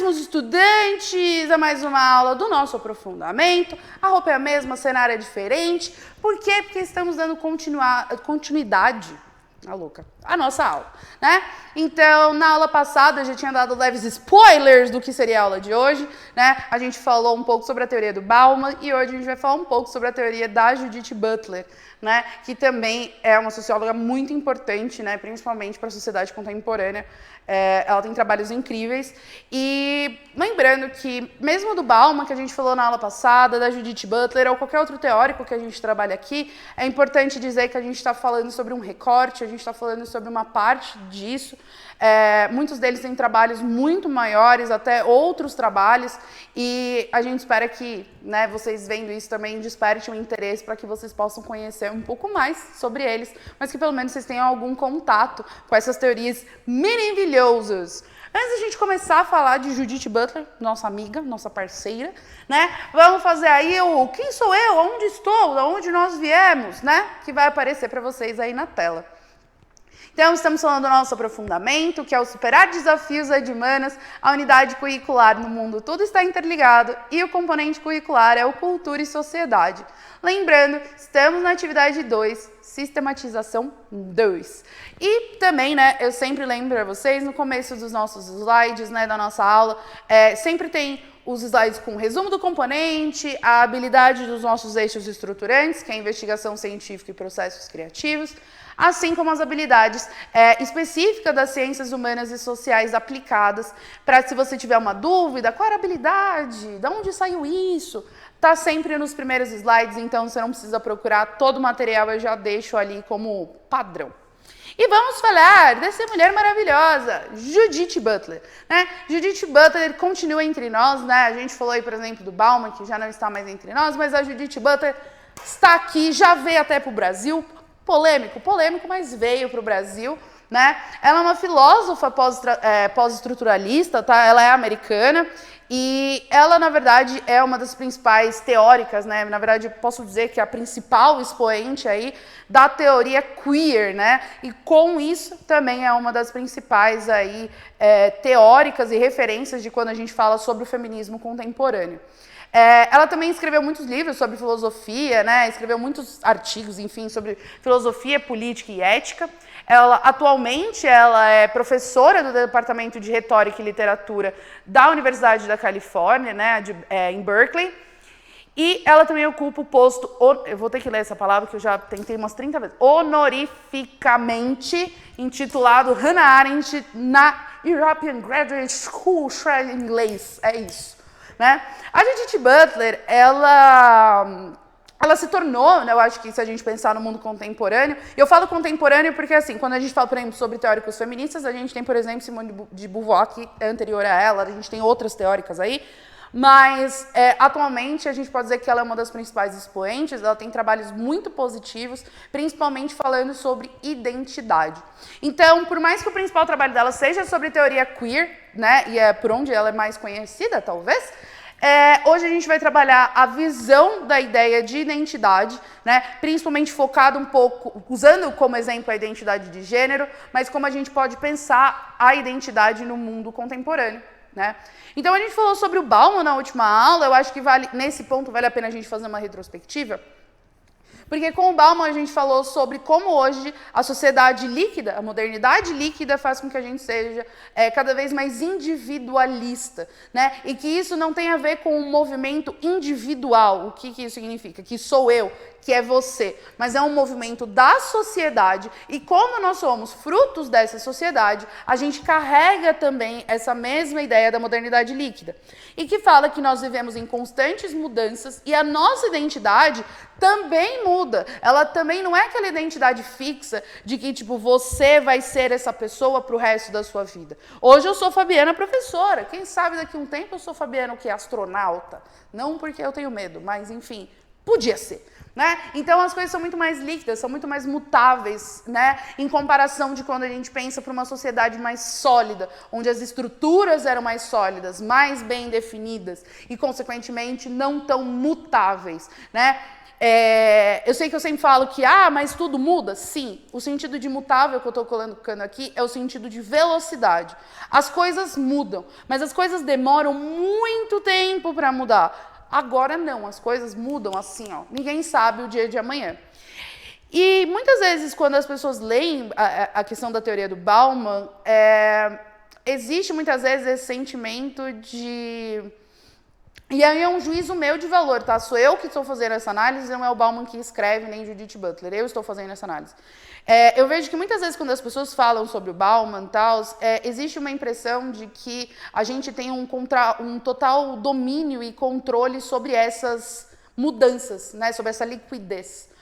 caríssimos estudantes, a mais uma aula do nosso aprofundamento. A roupa é a mesma, o cenário é diferente. Por quê? Porque estamos dando continuidade a nossa aula, né? Então, na aula passada, eu já tinha dado leves spoilers do que seria a aula de hoje, né? A gente falou um pouco sobre a teoria do Bauman e hoje a gente vai falar um pouco sobre a teoria da Judith Butler, né? Que também é uma socióloga muito importante, né? Principalmente para a sociedade contemporânea. Ela tem trabalhos incríveis. E lembrando que, mesmo do Bauman, que a gente falou na aula passada, da Judith Butler, ou qualquer outro teórico que a gente trabalha aqui, é importante dizer que a gente está falando sobre um recorte, a gente está falando sobre uma parte disso. Muitos deles têm trabalhos muito maiores, até outros trabalhos, e a gente espera que, né, vocês vendo isso também desperte um interesse para que vocês possam conhecer um pouco mais sobre eles, mas que pelo menos vocês tenham algum contato com essas teorias maravilhosas. Antes da gente começar a falar de Judith Butler, nossa amiga, nossa parceira, né, vamos fazer aí o quem sou eu, onde estou, de onde nós viemos, né, que vai aparecer para vocês aí na tela. Então, estamos falando do nosso aprofundamento, que é o superar desafios de humanas, a unidade curricular no mundo, tudo está interligado, e o componente curricular é o cultura e sociedade. Lembrando, estamos na atividade 2, sistematização 2. E também, né, eu sempre lembro para vocês, no começo dos nossos slides, né, da nossa aula, sempre tem os slides com resumo do componente, a habilidade dos nossos eixos estruturantes, que é a investigação científica e processos criativos, assim como as habilidades específicas das ciências humanas e sociais aplicadas, para se você tiver uma dúvida, qual era a habilidade, de onde saiu isso, está sempre nos primeiros slides, então você não precisa procurar, todo o material eu já deixo ali como padrão. E vamos falar dessa mulher maravilhosa, Judith Butler, né? Judith Butler continua entre nós, né? A gente falou aí, por exemplo, do Bauman, que já não está mais entre nós, mas a Judith Butler está aqui, já veio até para o Brasil, polêmico, mas veio para o Brasil, né? Ela é uma filósofa pós-estruturalista, tá? Ela é americana e ela, na verdade, é uma das principais teóricas, né? Na verdade, posso dizer que é a principal expoente aí da teoria queer, né? E com isso também é uma das principais aí teóricas e referências de quando a gente fala sobre o feminismo contemporâneo. Ela também escreveu muitos livros sobre filosofia, né? Escreveu muitos artigos, enfim, sobre filosofia, política e ética. Atualmente, ela é professora do Departamento de Retórica e Literatura da Universidade da Califórnia, né, em Berkeley. E ela também ocupa o posto, eu vou ter que ler essa palavra que eu já tentei umas 30 vezes, honorificamente intitulado Hannah Arendt na European Graduate School em inglês. É isso. Né? A Judith Butler, ela se tornou, né, eu acho que se a gente pensar no mundo contemporâneo, eu falo contemporâneo porque, assim, quando a gente fala, por exemplo, sobre teóricos feministas, a gente tem, por exemplo, Simone de Beauvoir, que é anterior a ela, a gente tem outras teóricas aí, mas atualmente a gente pode dizer que ela é uma das principais expoentes, ela tem trabalhos muito positivos, principalmente falando sobre identidade. Então, por mais que o principal trabalho dela seja sobre teoria queer, né, e é por onde ela é mais conhecida, talvez, hoje a gente vai trabalhar a visão da ideia de identidade, né, principalmente focado um pouco, usando como exemplo a identidade de gênero, mas como a gente pode pensar a identidade no mundo contemporâneo. Né? Então, a gente falou sobre o Bauman na última aula, eu acho que nesse ponto vale a pena a gente fazer uma retrospectiva, porque com o Bauman a gente falou sobre como hoje a sociedade líquida, a modernidade líquida faz com que a gente seja cada vez mais individualista, né? E que isso não tem a ver com um movimento individual. O que isso significa? Que sou eu, que é você, mas é um movimento da sociedade e como nós somos frutos dessa sociedade, a gente carrega também essa mesma ideia da modernidade líquida e que fala que nós vivemos em constantes mudanças e a nossa identidade também muda. Ela também não é aquela identidade fixa de que, tipo, você vai ser essa pessoa para o resto da sua vida. Hoje eu sou Fabiana professora, quem sabe daqui a um tempo eu sou Fabiana o que? Astronauta. Não porque eu tenho medo, mas enfim, podia ser. Né? Então as coisas são muito mais líquidas, são muito mais mutáveis, né? Em comparação de quando a gente pensa para uma sociedade mais sólida, onde as estruturas eram mais sólidas, mais bem definidas e, consequentemente, não tão mutáveis. Né? Eu sei que eu sempre falo que, mas tudo muda. Sim, o sentido de mutável que eu estou colocando aqui é o sentido de velocidade. As coisas mudam, mas as coisas demoram muito tempo para mudar. Agora não, as coisas mudam assim, ó. Ninguém sabe o dia de amanhã. E muitas vezes, quando as pessoas leem a questão da teoria do Bauman, existe muitas vezes esse sentimento de... E aí é um juízo meu de valor, tá? Sou eu que estou fazendo essa análise, não é o Bauman que escreve, nem Judith Butler. Eu estou fazendo essa análise. Eu vejo que muitas vezes, quando as pessoas falam sobre o Bauman e tal, existe uma impressão de que a gente tem um total domínio e controle sobre essas mudanças, né? Sobre essa liquidez.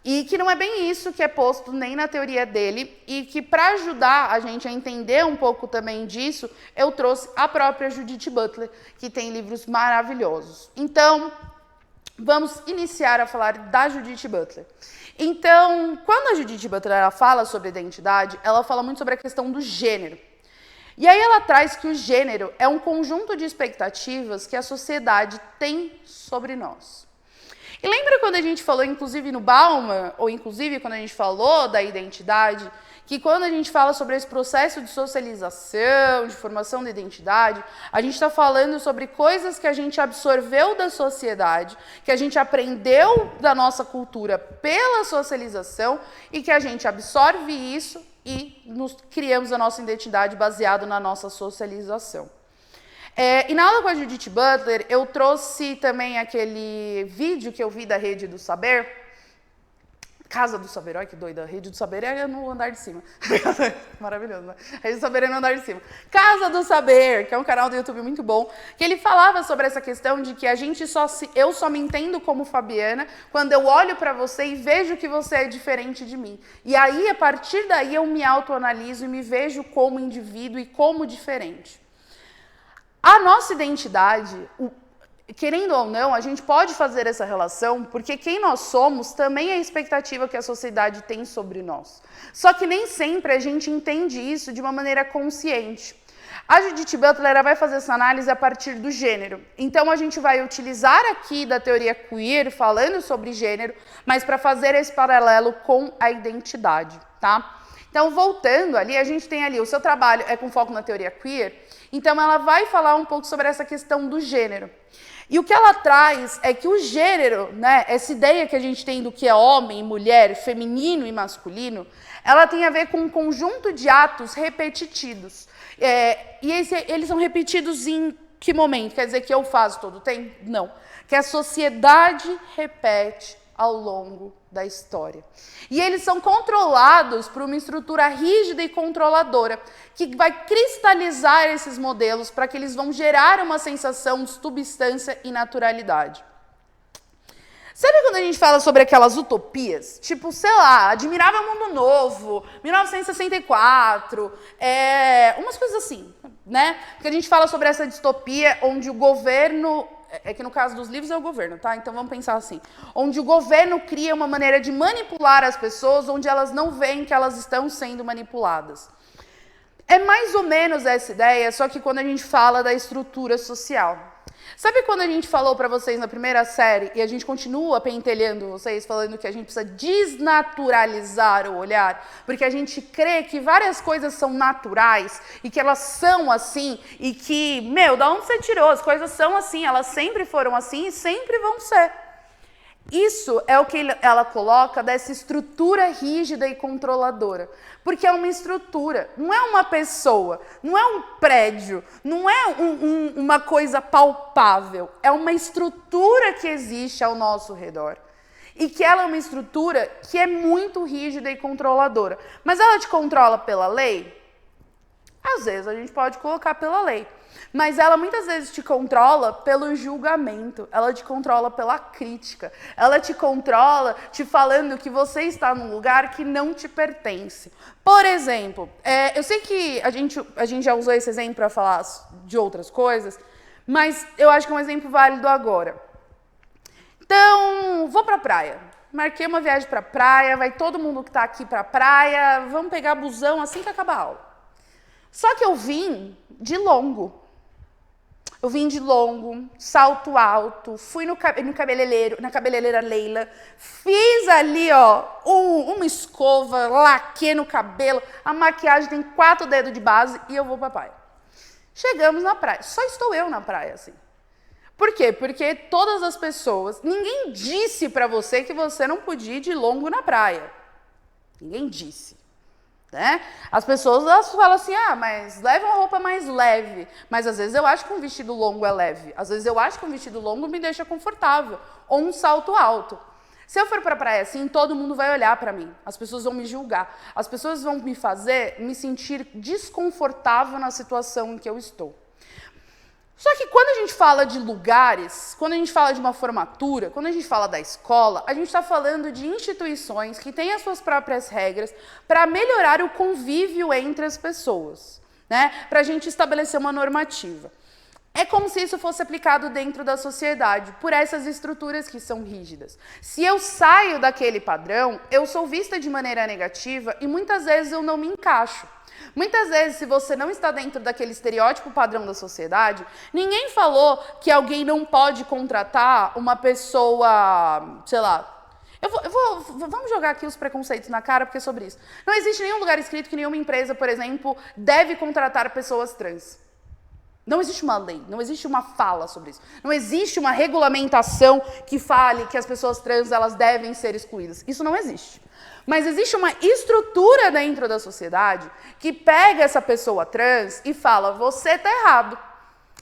E que não é bem isso que é posto nem na teoria dele, e que para ajudar a gente a entender um pouco também disso, eu trouxe a própria Judith Butler, que tem livros maravilhosos. Então, vamos iniciar a falar da Judith Butler. Então, quando a Judith Butler ela fala sobre identidade, ela fala muito sobre a questão do gênero. E aí ela traz que o gênero é um conjunto de expectativas que a sociedade tem sobre nós. E lembra quando a gente falou, inclusive no Bauman, ou inclusive quando a gente falou da identidade, que quando a gente fala sobre esse processo de socialização, de formação da identidade, a gente está falando sobre coisas que a gente absorveu da sociedade, que a gente aprendeu da nossa cultura pela socialização e que a gente absorve isso e criamos a nossa identidade baseado na nossa socialização. E na aula com a Judith Butler, eu trouxe também aquele vídeo que eu vi da Rede do Saber. Casa do Saber, olha que doida. A Rede do Saber é no andar de cima. Maravilhoso, né? A Rede do Saber é no andar de cima. Casa do Saber, que é um canal do YouTube muito bom, que ele falava sobre essa questão de que eu só me entendo como Fabiana quando eu olho para você e vejo que você é diferente de mim. E aí, a partir daí, eu me autoanaliso e me vejo como indivíduo e como diferente. A nossa identidade, querendo ou não, a gente pode fazer essa relação, porque quem nós somos também é a expectativa que a sociedade tem sobre nós. Só que nem sempre a gente entende isso de uma maneira consciente. A Judith Butler vai fazer essa análise a partir do gênero. Então, a gente vai utilizar aqui da teoria queer, falando sobre gênero, mas para fazer esse paralelo com a identidade, tá? Então, voltando ali, a gente tem ali, o seu trabalho é com foco na teoria queer, então ela vai falar um pouco sobre essa questão do gênero. E o que ela traz é que o gênero, né, essa ideia que a gente tem do que é homem e mulher, feminino e masculino, ela tem a ver com um conjunto de atos repetitivos. E eles são repetidos em que momento? Quer dizer que eu faço todo o tempo? Não. Que a sociedade repete ao longo da história. E eles são controlados por uma estrutura rígida e controladora, que vai cristalizar esses modelos para que eles vão gerar uma sensação de substância e naturalidade. Sabe quando a gente fala sobre aquelas utopias? Tipo, sei lá, Admirável Mundo Novo, 1964, umas coisas assim, né? Porque a gente fala sobre essa distopia onde o governo... que no caso dos livros é o governo, tá? Então vamos pensar assim. Onde o governo cria uma maneira de manipular as pessoas, onde elas não veem que elas estão sendo manipuladas. É mais ou menos essa ideia, só que quando a gente fala da estrutura social. Sabe quando a gente falou para vocês na primeira série, e a gente continua pentelhando vocês, falando que a gente precisa desnaturalizar o olhar, porque a gente crê que várias coisas são naturais, e que elas são assim, e que, da onde você tirou? As coisas são assim, elas sempre foram assim e sempre vão ser. Isso é o que ela coloca dessa estrutura rígida e controladora. Porque é uma estrutura, não é uma pessoa, não é um prédio, não é uma coisa palpável. É uma estrutura que existe ao nosso redor. E que ela é uma estrutura que é muito rígida e controladora. Mas ela te controla pela lei? Às vezes a gente pode colocar pela lei. Mas ela muitas vezes te controla pelo julgamento, ela te controla pela crítica, ela te controla te falando que você está num lugar que não te pertence. Por exemplo, eu sei que a gente já usou esse exemplo para falar de outras coisas, mas eu acho que é um exemplo válido agora. Então, vou para a praia. Marquei uma viagem para a praia, vai todo mundo que está aqui para a praia, vamos pegar busão assim que acabar a aula. Só que eu vim de longo. Eu vim de longo, salto alto, fui no cabeleireiro, na cabeleireira Leila, fiz ali, ó, uma escova, laquê no cabelo, a maquiagem tem 4 dedos de base e eu vou pra praia. Chegamos na praia, só estou eu na praia, assim. Por quê? Porque todas as pessoas, ninguém disse pra você que você não podia ir de longo na praia. Ninguém disse. Né? As pessoas elas falam assim, mas leva uma roupa mais leve. Mas às vezes eu acho que um vestido longo é leve. Às vezes eu acho que um vestido longo me deixa confortável. Ou um salto alto. Se eu for pra praia assim, todo mundo vai olhar pra mim. As pessoas vão me julgar. As pessoas vão me fazer me sentir desconfortável na situação em que eu estou. Só que quando a gente fala de lugares, quando a gente fala de uma formatura, quando a gente fala da escola, a gente está falando de instituições que têm as suas próprias regras para melhorar o convívio entre as pessoas, né? Para a gente estabelecer uma normativa. É como se isso fosse aplicado dentro da sociedade, por essas estruturas que são rígidas. Se eu saio daquele padrão, eu sou vista de maneira negativa e muitas vezes eu não me encaixo. Muitas vezes, se você não está dentro daquele estereótipo padrão da sociedade, ninguém falou que alguém não pode contratar uma pessoa, sei lá. Vamos jogar aqui os preconceitos na cara, porque é sobre isso. Não existe nenhum lugar escrito que nenhuma empresa, por exemplo, deve contratar pessoas trans. Não existe uma lei, não existe uma fala sobre isso. Não existe uma regulamentação que fale que as pessoas trans elas devem ser excluídas. Isso não existe. Mas existe uma estrutura dentro da sociedade que pega essa pessoa trans e fala, você está errado.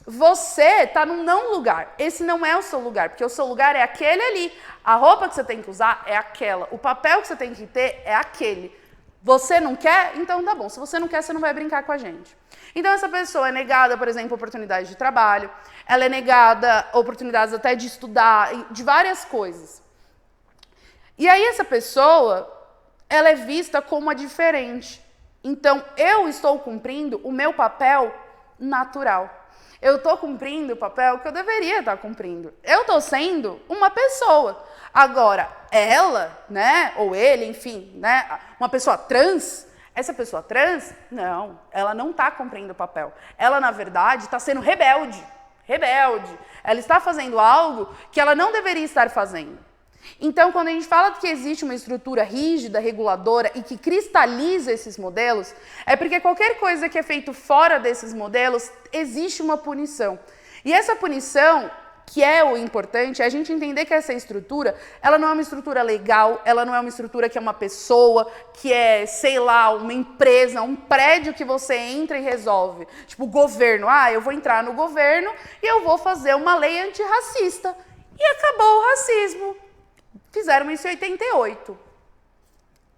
Você está num não lugar. Esse não é o seu lugar, porque o seu lugar é aquele ali. A roupa que você tem que usar é aquela. O papel que você tem que ter é aquele. Você não quer? Então tá bom. Se você não quer, você não vai brincar com a gente. Então essa pessoa é negada, por exemplo, oportunidades de trabalho. Ela é negada oportunidades até de estudar, de várias coisas. E aí essa pessoa, ela é vista como a diferente. Então, eu estou cumprindo o meu papel natural. Eu estou cumprindo o papel que eu deveria estar cumprindo. Eu estou sendo uma pessoa. Agora, ela, né, ou ele, enfim, né, uma pessoa trans, essa pessoa trans, não, ela não está cumprindo o papel. Ela, na verdade, está sendo rebelde. Rebelde. Ela está fazendo algo que ela não deveria estar fazendo. Então, quando a gente fala que existe uma estrutura rígida, reguladora e que cristaliza esses modelos, é porque qualquer coisa que é feito fora desses modelos, existe uma punição. E essa punição, que é o importante, é a gente entender que essa estrutura, ela não é uma estrutura legal, ela não é uma estrutura que é uma pessoa, que é, sei lá, uma empresa, um prédio que você entra e resolve. Tipo, o governo, eu vou entrar no governo e eu vou fazer uma lei antirracista. E acabou o racismo. Fizeram isso em 88.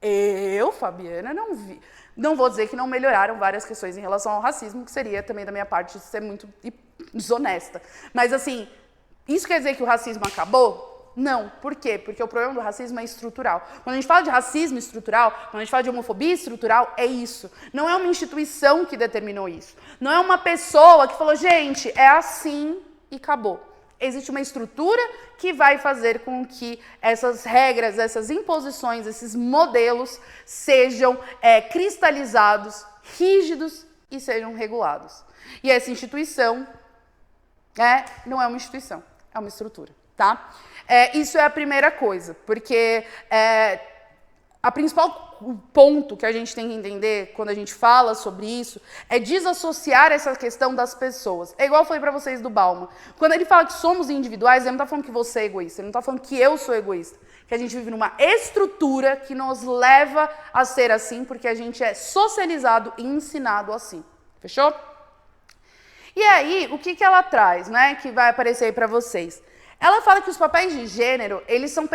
Eu, Fabiana, não vi. Não vou dizer que não melhoraram várias questões em relação ao racismo, que seria também da minha parte ser muito desonesta. Mas, assim, isso quer dizer que o racismo acabou? Não. Por quê? Porque o problema do racismo é estrutural. Quando a gente fala de racismo estrutural, quando a gente fala de homofobia estrutural, é isso. Não é uma instituição que determinou isso. Não é uma pessoa que falou, gente, é assim e acabou. Existe uma estrutura que vai fazer com que essas regras, essas imposições, esses modelos sejam cristalizados, rígidos e sejam regulados. E essa instituição não é uma instituição, é uma estrutura, tá? Isso é a primeira coisa, porque a principal ponto que a gente tem que entender quando a gente fala sobre isso é desassociar essa questão das pessoas. É igual eu falei pra vocês do Bauman. Quando ele fala que somos individuais, ele não tá falando que você é egoísta, ele não tá falando que eu sou egoísta. Que a gente vive numa estrutura que nos leva a ser assim, porque a gente é socializado e ensinado assim. Fechou? E aí, o que ela traz, né, que vai aparecer aí pra vocês? Ela fala que os papéis de gênero, eles são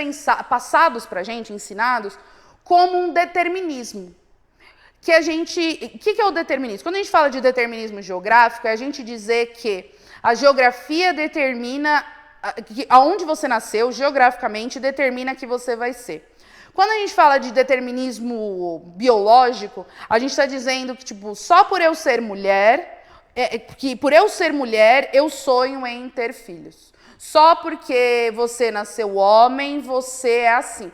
passados pra gente, ensinados, como um determinismo. Que a gente... O que é o determinismo? Quando a gente fala de determinismo geográfico, é a gente dizer que a geografia determina... aonde você nasceu, geograficamente, determina que você vai ser. Quando a gente fala de determinismo biológico, a gente está dizendo que, tipo, só por eu ser mulher... que por eu ser mulher, eu sonho em ter filhos. Só porque você nasceu homem, você é assim.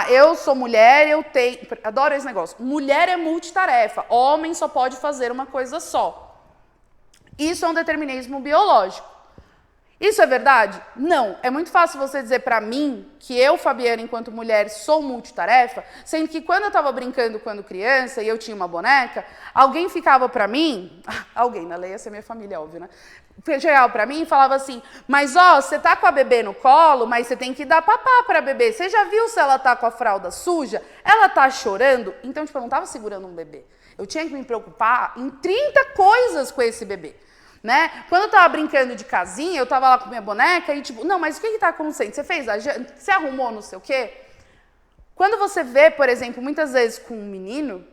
Eu sou mulher, eu tenho... Adoro esse negócio. Mulher é multitarefa. Homem só pode fazer uma coisa só. Isso é um determinismo biológico. Isso é verdade? Não. É muito fácil você dizer para mim que eu, Fabiana, enquanto mulher, sou multitarefa, sendo que quando eu estava brincando quando criança e eu tinha uma boneca, alguém ficava para mim, alguém, na lei ia ser minha família, óbvio, né? Chegava para mim e falava assim, mas ó, você tá com a bebê no colo, mas você tem que dar papá para a bebê. Você já viu se ela tá com a fralda suja? Ela tá chorando? Então, tipo, eu não estava segurando um bebê. Eu tinha que me preocupar em 30 coisas com esse bebê. Né? Quando eu tava brincando de casinha, eu tava lá com minha boneca e tipo, não, mas o que tá acontecendo? Você fez a janta? Você arrumou não sei o quê? Quando você vê, por exemplo, muitas vezes com um menino,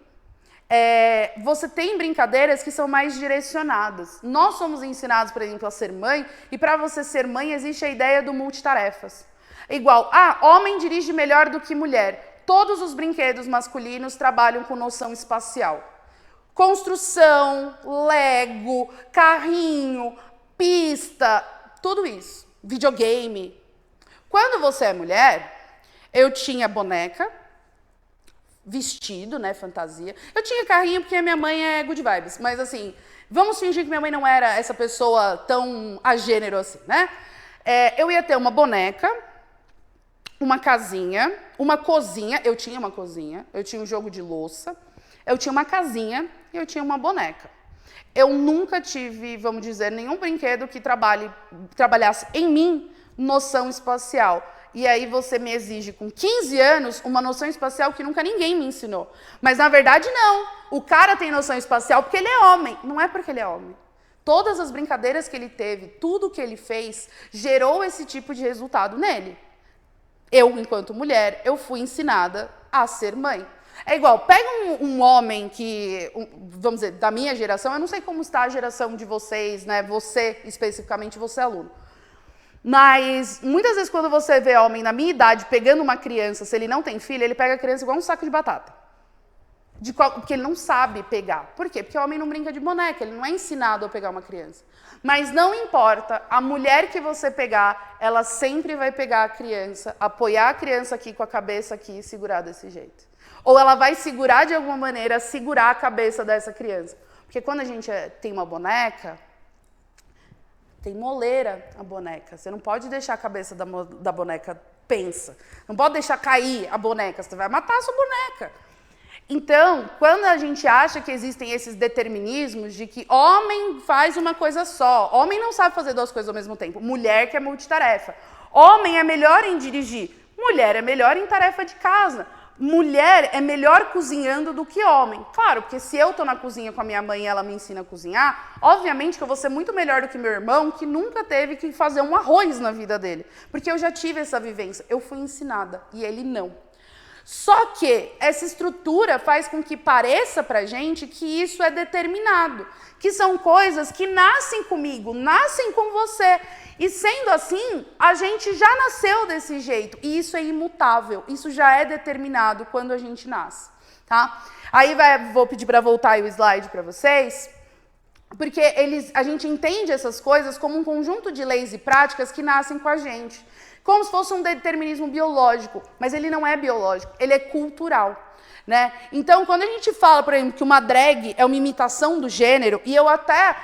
você tem brincadeiras que são mais direcionadas. Nós somos ensinados, por exemplo, a ser mãe, e para você ser mãe existe a ideia do multitarefas. Igual, homem dirige melhor do que mulher. Todos os brinquedos masculinos trabalham com noção espacial. Construção, Lego, carrinho, pista, tudo isso. Videogame. Quando você é mulher, eu tinha boneca, vestido, né, fantasia. Eu tinha carrinho porque a minha mãe é good vibes, mas assim, vamos fingir que minha mãe não era essa pessoa tão a gênero assim, né? Eu ia ter uma boneca, uma casinha, uma cozinha, eu tinha uma cozinha, eu tinha um jogo de louça, eu tinha uma casinha e eu tinha uma boneca. Eu nunca tive, vamos dizer, nenhum brinquedo que trabalhasse em mim noção espacial. E aí você me exige com 15 anos uma noção espacial que nunca ninguém me ensinou. Mas na verdade não. O cara tem noção espacial porque ele é homem. Não é porque ele é homem. Todas as brincadeiras que ele teve, tudo que ele fez, gerou esse tipo de resultado nele. Eu, enquanto mulher, eu fui ensinada a ser mãe. É igual, pega um homem que, vamos dizer, da minha geração, eu não sei como está a geração de vocês, né? Você, especificamente, você é aluno. Mas, muitas vezes, quando você vê homem na minha idade pegando uma criança, se ele não tem filho, ele pega a criança igual um saco de batata. Porque ele não sabe pegar. Por quê? Porque o homem não brinca de boneca, ele não é ensinado a pegar uma criança. Mas não importa, a mulher que você pegar, ela sempre vai pegar a criança, apoiar a criança aqui com a cabeça aqui e segurar desse jeito. Ou ela vai segurar de alguma maneira, segurar a cabeça dessa criança. Porque quando a gente tem uma boneca, tem moleira a boneca. Você não pode deixar a cabeça da boneca pensa. Não pode deixar cair a boneca, você vai matar a sua boneca. Então, quando a gente acha que existem esses determinismos de que homem faz uma coisa só, homem não sabe fazer duas coisas ao mesmo tempo, mulher que é multitarefa. Homem é melhor em dirigir, mulher é melhor em tarefa de casa. Mulher é melhor cozinhando do que homem. Claro, porque se eu estou na cozinha com a minha mãe e ela me ensina a cozinhar, obviamente que eu vou ser muito melhor do que meu irmão, que nunca teve que fazer um arroz na vida dele. Porque eu já tive essa vivência. Eu fui ensinada e ele não. Só que essa estrutura faz com que pareça pra gente que isso é determinado, que são coisas que nascem comigo, nascem com você. E sendo assim, a gente já nasceu desse jeito, e isso é imutável, isso já é determinado quando a gente nasce, tá? Aí vou pedir para voltar aí o slide para vocês, porque a gente entende essas coisas como um conjunto de leis e práticas que nascem com a gente. Como se fosse um determinismo biológico, mas ele não é biológico, ele é cultural, né? Então, quando a gente fala, por exemplo, que uma drag é uma imitação do gênero, e eu até,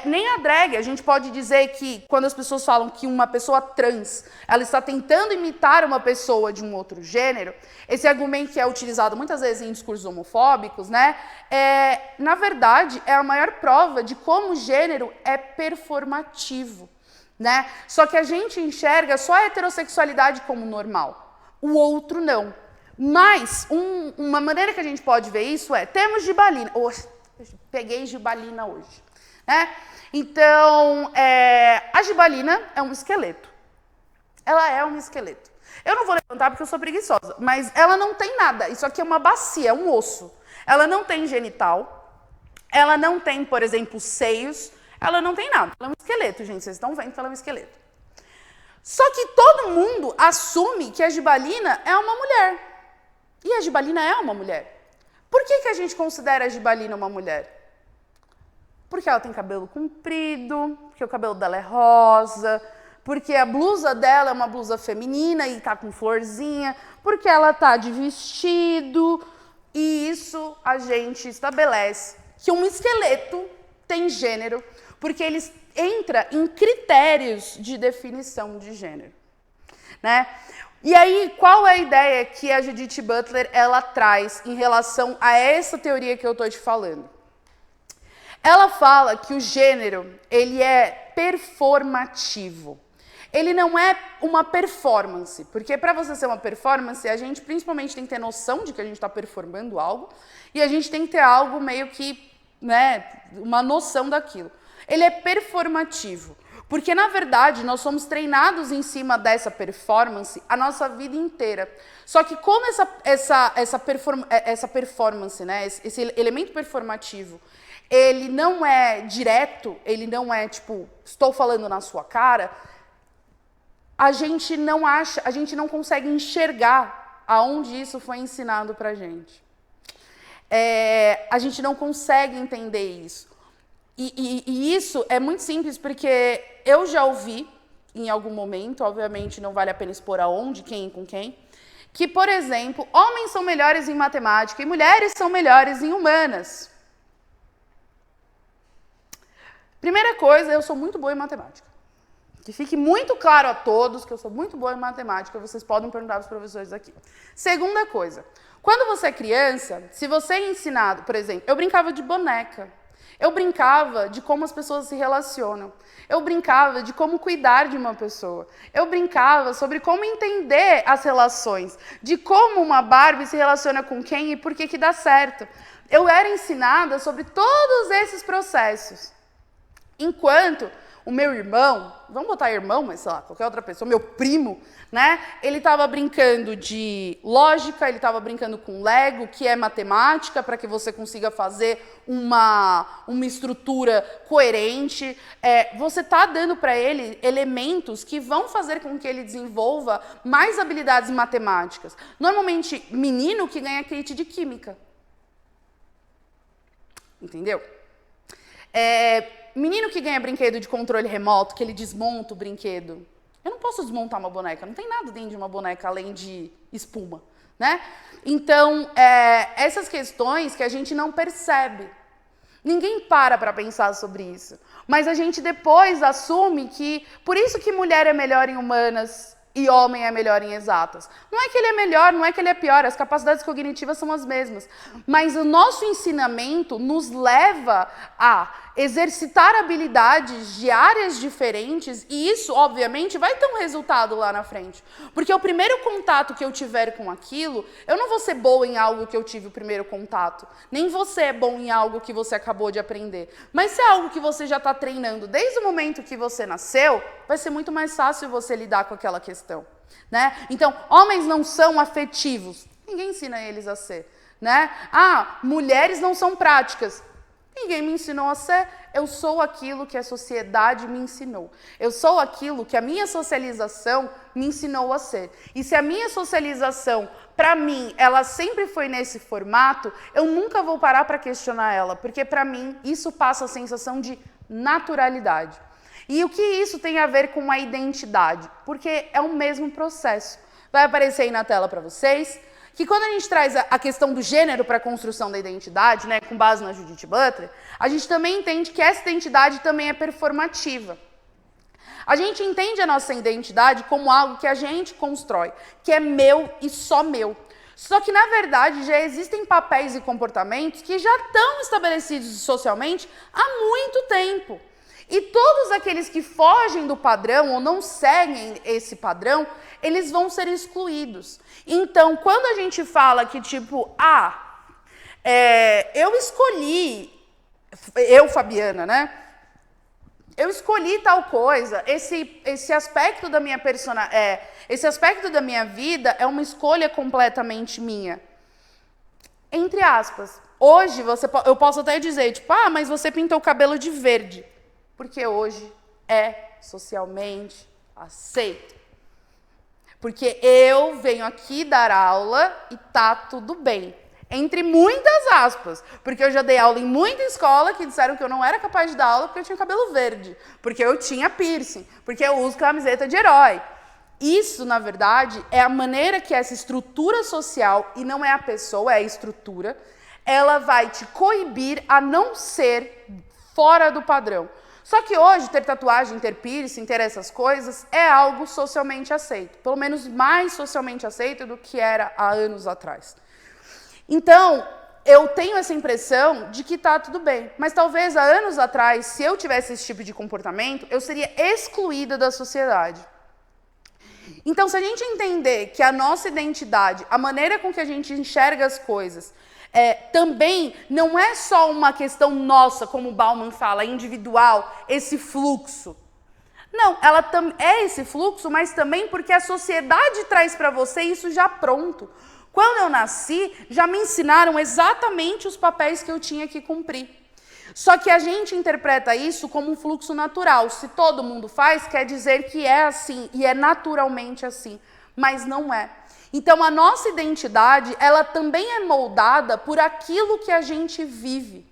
nem a drag, a gente pode dizer que, quando as pessoas falam que uma pessoa trans, ela está tentando imitar uma pessoa de um outro gênero, esse argumento que é utilizado muitas vezes em discursos homofóbicos, né? Na verdade, é a maior prova de como o gênero é performativo. Né? Só que a gente enxerga só a heterossexualidade como normal, o outro não. Mas uma maneira que a gente pode ver isso temos gibalina. Peguei gibalina hoje. Né? Então, a gibalina é um esqueleto. Ela é um esqueleto. Eu não vou levantar porque eu sou preguiçosa, mas ela não tem nada. Isso aqui é uma bacia, é um osso. Ela não tem genital, ela não tem, por exemplo, seios. Ela não tem nada, ela é um esqueleto, gente, vocês estão vendo que ela é um esqueleto. Só que todo mundo assume que a gibalina é uma mulher. E a gibalina é uma mulher. Por que a gente considera a gibalina uma mulher? Porque ela tem cabelo comprido, porque o cabelo dela é rosa, porque a blusa dela é uma blusa feminina e tá com florzinha, porque ela tá de vestido. E isso a gente estabelece que um esqueleto tem gênero, porque eles entram em critérios de definição de gênero, né? E aí, qual é a ideia que a Judith Butler ela traz em relação a essa teoria que eu estou te falando? Ela fala que o gênero, ele é performativo. Ele não é uma performance, porque para você ser uma performance, a gente principalmente tem que ter noção de que a gente está performando algo, e a gente tem que ter algo meio que, né, uma noção daquilo. Ele é performativo, porque na verdade nós somos treinados em cima dessa performance a nossa vida inteira. Só que como essa performance, né, esse elemento performativo, ele não é direto, ele não é tipo, estou falando na sua cara, a gente não consegue enxergar aonde isso foi ensinado pra gente. A gente não consegue entender isso. E isso é muito simples, porque eu já ouvi em algum momento, obviamente não vale a pena expor aonde, quem e com quem, que, por exemplo, homens são melhores em matemática e mulheres são melhores em humanas. Primeira coisa, eu sou muito boa em matemática. Que fique muito claro a todos que eu sou muito boa em matemática, vocês podem perguntar para os professores aqui. Segunda coisa, quando você é criança, se você é ensinado, por exemplo, eu brincava de boneca, eu brincava de como as pessoas se relacionam, eu brincava de como cuidar de uma pessoa, eu brincava sobre como entender as relações, de como uma Barbie se relaciona com quem e por que dá certo. Eu era ensinada sobre todos esses processos. Enquanto o meu irmão, vamos botar irmão, mas sei lá, qualquer outra pessoa, meu primo, né? Ele estava brincando de lógica, ele estava brincando com Lego, que é matemática, para que você consiga fazer uma estrutura coerente. Você está dando para ele elementos que vão fazer com que ele desenvolva mais habilidades matemáticas. Normalmente, menino que ganha kit de química. Entendeu? Menino que ganha brinquedo de controle remoto, que ele desmonta o brinquedo. Eu não posso desmontar uma boneca, não tem nada dentro de uma boneca além de espuma, né? Então, essas questões que a gente não percebe. Ninguém para pensar sobre isso. Mas a gente depois assume que, por isso que mulher é melhor em humanas e homem é melhor em exatas. Não é que ele é melhor, não é que ele é pior, as capacidades cognitivas são as mesmas. Mas o nosso ensinamento nos leva a exercitar habilidades de áreas diferentes e isso, obviamente, vai ter um resultado lá na frente. Porque o primeiro contato que eu tiver com aquilo, eu não vou ser boa em algo que eu tive o primeiro contato. Nem você é bom em algo que você acabou de aprender. Mas se é algo que você já está treinando desde o momento que você nasceu, vai ser muito mais fácil você lidar com aquela questão, né? Então, homens não são afetivos. Ninguém ensina eles a ser, né? Mulheres não são práticas. Ninguém me ensinou a ser. Eu sou aquilo que a sociedade me ensinou. Eu sou aquilo que a minha socialização me ensinou a ser. E se a minha socialização, para mim, ela sempre foi nesse formato, eu nunca vou parar para questionar ela, porque para mim isso passa a sensação de naturalidade. E o que isso tem a ver com a identidade? Porque é o mesmo processo. Vai aparecer aí na tela para vocês que quando a gente traz a questão do gênero para a construção da identidade, né, com base na Judith Butler, a gente também entende que essa identidade também é performativa. A gente entende a nossa identidade como algo que a gente constrói, que é meu e só meu. Só que, na verdade, já existem papéis e comportamentos que já estão estabelecidos socialmente há muito tempo. E todos aqueles que fogem do padrão ou não seguem esse padrão, eles vão ser excluídos. Então, quando a gente fala que, tipo, eu escolhi, Fabiana, né? Eu escolhi tal coisa, esse aspecto da minha esse aspecto da minha vida é uma escolha completamente minha. Entre aspas. Hoje, eu posso até dizer, tipo, mas você pintou o cabelo de verde. Porque hoje é socialmente aceito. Porque eu venho aqui dar aula e tá tudo bem. Entre muitas aspas. Porque eu já dei aula em muita escola que disseram que eu não era capaz de dar aula porque eu tinha cabelo verde. Porque eu tinha piercing. Porque eu uso camiseta de herói. Isso, na verdade, é a maneira que essa estrutura social, e não é a pessoa, é a estrutura, ela vai te coibir a não ser fora do padrão. Só que hoje, ter tatuagem, ter piercing, ter essas coisas, é algo socialmente aceito. Pelo menos mais socialmente aceito do que era há anos atrás. Então, eu tenho essa impressão de que tá tudo bem. Mas talvez há anos atrás, se eu tivesse esse tipo de comportamento, eu seria excluída da sociedade. Então, se a gente entender que a nossa identidade, a maneira com que a gente enxerga as coisas, também não é só uma questão nossa, como o Bauman fala, individual, esse fluxo. Não, ela é esse fluxo, mas também porque a sociedade traz para você isso já pronto. Quando eu nasci, já me ensinaram exatamente os papéis que eu tinha que cumprir. Só que a gente interpreta isso como um fluxo natural. Se todo mundo faz, quer dizer que é assim, e é naturalmente assim. Mas não é. Então, a nossa identidade, ela também é moldada por aquilo que a gente vive.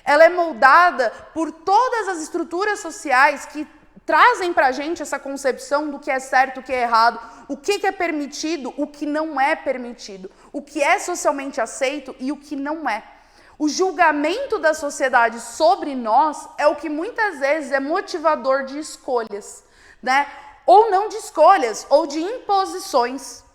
Ela é moldada por todas as estruturas sociais que trazem para a gente essa concepção do que é certo, o que é errado, o que é permitido, o que não é permitido, o que é socialmente aceito e o que não é. O julgamento da sociedade sobre nós é o que muitas vezes é motivador de escolhas, né? Ou não de escolhas, ou de imposições.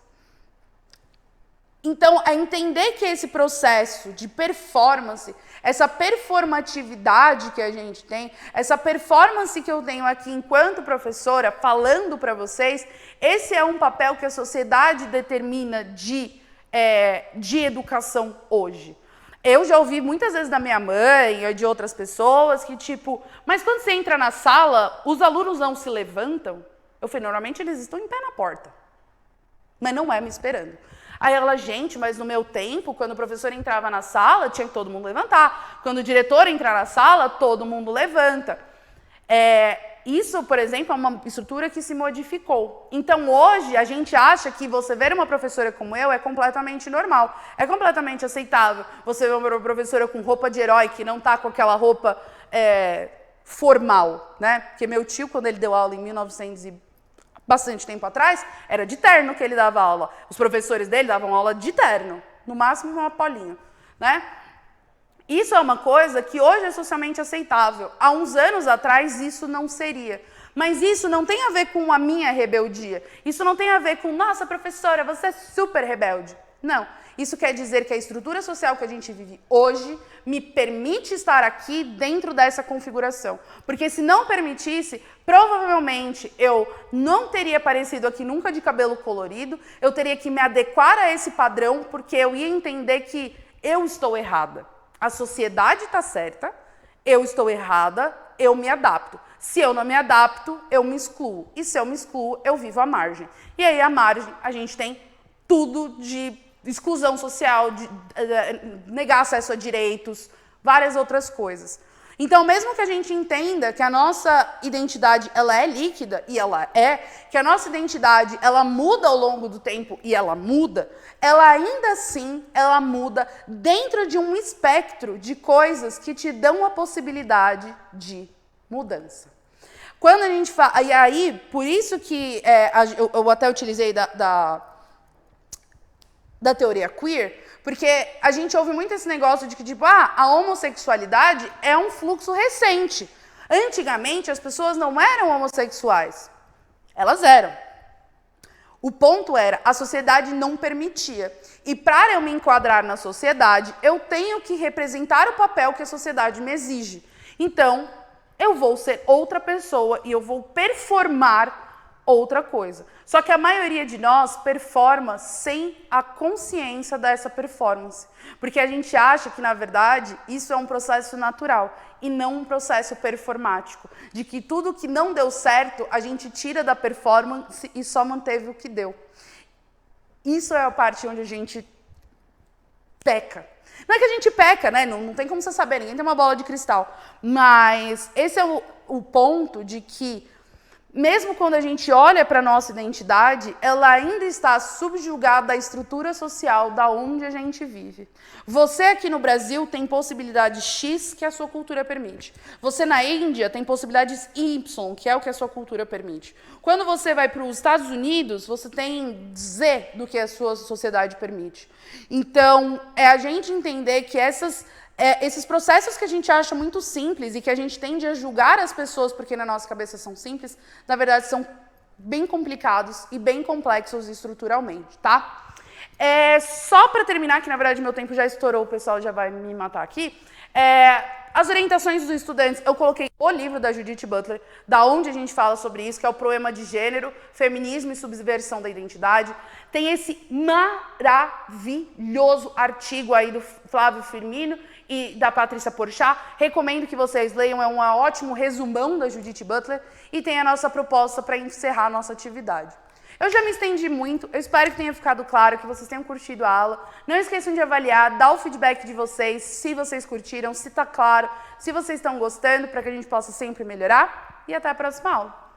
Então, é entender que esse processo de performance, essa performatividade que a gente tem, essa performance que eu tenho aqui enquanto professora, falando para vocês, esse é um papel que a sociedade determina de educação hoje. Eu já ouvi muitas vezes da minha mãe ou de outras pessoas que tipo, mas quando você entra na sala, os alunos não se levantam? Eu falei, normalmente eles estão em pé na porta, mas não é me esperando. Aí ela, gente, mas no meu tempo, quando o professor entrava na sala, tinha que todo mundo levantar. Quando o diretor entrar na sala, todo mundo levanta. Isso, por exemplo, é uma estrutura que se modificou. Então, hoje, a gente acha que você ver uma professora como eu é completamente normal. É completamente aceitável. Você ver uma professora com roupa de herói, que não está com aquela roupa formal, né? Porque meu tio, quando ele deu aula em 1900 e bastante tempo atrás, era de terno que ele dava aula. Os professores dele davam aula de terno, no máximo uma polinha, né? Isso é uma coisa que hoje é socialmente aceitável. Há uns anos atrás isso não seria. Mas isso não tem a ver com a minha rebeldia. Isso não tem a ver com, nossa, professora, você é super rebelde. Não. Isso quer dizer que a estrutura social que a gente vive hoje me permite estar aqui dentro dessa configuração. Porque se não permitisse, provavelmente eu não teria aparecido aqui nunca de cabelo colorido, eu teria que me adequar a esse padrão, porque eu ia entender que eu estou errada. A sociedade está certa, eu estou errada, eu me adapto. Se eu não me adapto, eu me excluo. E se eu me excluo, eu vivo à margem. E aí, à margem, a gente tem tudo de exclusão social, de negar acesso a direitos, várias outras coisas. Então, mesmo que a gente entenda que a nossa identidade ela é líquida, e ela que a nossa identidade ela muda ao longo do tempo, e ela muda, ela ainda assim ela muda dentro de um espectro de coisas que te dão a possibilidade de mudança. Quando a gente fala... E aí, por isso que eu até utilizei da teoria queer, porque a gente ouve muito esse negócio de que, tipo, a homossexualidade é um fluxo recente. Antigamente, as pessoas não eram homossexuais. Elas eram. O ponto era, a sociedade não permitia. E para eu me enquadrar na sociedade, eu tenho que representar o papel que a sociedade me exige. Então, eu vou ser outra pessoa e eu vou performar outra coisa. Só que a maioria de nós performa sem a consciência dessa performance. Porque a gente acha que, na verdade, isso é um processo natural e não um processo performático. De que tudo que não deu certo, a gente tira da performance e só manteve o que deu. Isso é a parte onde a gente peca. Não é que a gente peca, né? Não tem como você saber, ninguém tem uma bola de cristal. Mas esse é o ponto de que mesmo quando a gente olha para a nossa identidade, ela ainda está subjugada à estrutura social da onde a gente vive. Você aqui no Brasil tem possibilidade X que a sua cultura permite. Você na Índia tem possibilidades Y, que é o que a sua cultura permite. Quando você vai para os Estados Unidos, você tem Z do que a sua sociedade permite. Então, é a gente entender que essas esses processos que a gente acha muito simples e que a gente tende a julgar as pessoas porque na nossa cabeça são simples, na verdade são bem complicados e bem complexos estruturalmente, tá? Só para terminar, que na verdade meu tempo já estourou, o pessoal já vai me matar aqui, as orientações dos estudantes, eu coloquei o livro da Judith Butler, da onde a gente fala sobre isso, que é o Poema de Gênero, Feminismo e Subversão da Identidade. Tem esse maravilhoso artigo aí do Flávio Firmino e da Patrícia Porchat. Recomendo que vocês leiam, é um ótimo resumão da Judith Butler. E tem a nossa proposta para encerrar a nossa atividade. Eu já me estendi muito, eu espero que tenha ficado claro, que vocês tenham curtido a aula. Não esqueçam de avaliar, dar o feedback de vocês, se vocês curtiram, se está claro, se vocês estão gostando, para que a gente possa sempre melhorar. E até a próxima aula.